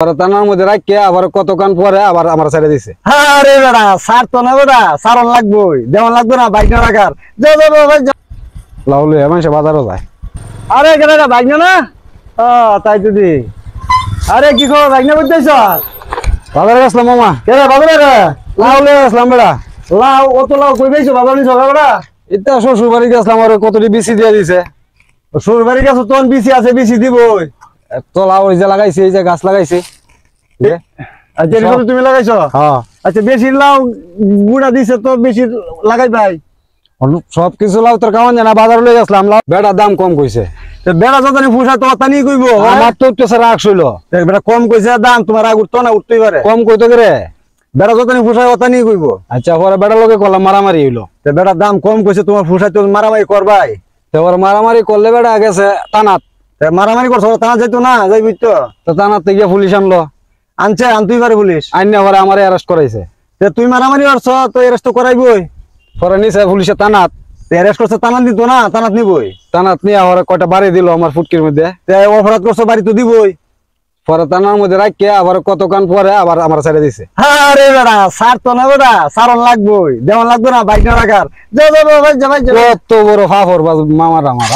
থানার মধ্যে রাখে আবার কতক্ষণ পরে আবার আমার ছেড়ে দিছে। আরে বেড়া সার তো না বেড়া সারন লাগবই দেওয়ান লাগবে না বাইক না রাখার লাউলে মানুষ বাজারও যায়। আরে কেন বাইক না তাই যদি আরে কি খবর বাইক না বুঝতেছ বাজারে গেছিলাম মামা। কেন বাজারে লাউলে গেছিলাম বেড়া। লাউ অত লাউ কই পেয়েছো বাজার নিছ বেড়া এটা শ্বশুর বাড়ি গেছিলাম আর কতটি বিসি দিয়ে দিছে। শ্বশুর বাড়ি গেছো তোর বিসি আছে বিসি দিবই। তো লাউ ওই যে লাগাইছে এই যে গাছ লাগাইছে। আচ্ছা তুমি লাগাইছো? হ্যাঁ। আচ্ছা বেশি লাউ গুড়া দিছে তো বেশি লাগাই ভাই। সবকিছু লাউ তোর কামান জানা বাজার লয়ে গেছিলাম লাউ বেড়া দাম কম কইছে। বেড়া যতনি ফুসা তো তানি কইব আমার তো উঠতেছে রাগ ছিল। বেড়া কম কইছে দাম তোমার রাগ উঠতো না উঠতেই পারে। কম কইতো করে বেড়া যতনি ফুসা তানি কইব। আচ্ছা পরে বেড়া লোকে করলাম মারামারি হইলো। বেড়া দাম কম কইছে তোমার ফুসাই তো মারামারি করবাই। তারপর মারামারি করলে বেড়া গেছে টানাত। মারামারি করছো টানা যাইতো না যাইবি তো টানাত থেকে পুলিশ আনলো। আনছে আনতেই পারে পুলিশ আইনা পরে আমার অ্যারেস্ট করাইছে। তুই মারামারি করছো তো অ্যারেস্ট তো করাইবই। পরে নিছে পুলিশে টানাত। অ্যারেস্ট করছে টানাত দিত না টানাত নিবই। টানাত নিয়ে আমার কয়টা বাড়ি দিল আমার ফুটকির মধ্যে। অপরাধ করছো বাড়ি তো দিবই। পরে থানার মধ্যে রাখে আবার কতক্ষণ পরে আবার আমার ছেড়ে দিছে। আরে বেড়া সার তো না বেড়া সারন লাগবই দেওয়ান লাগবে না বাইক না রাখার। কত বড় ফাফর মামার আমার।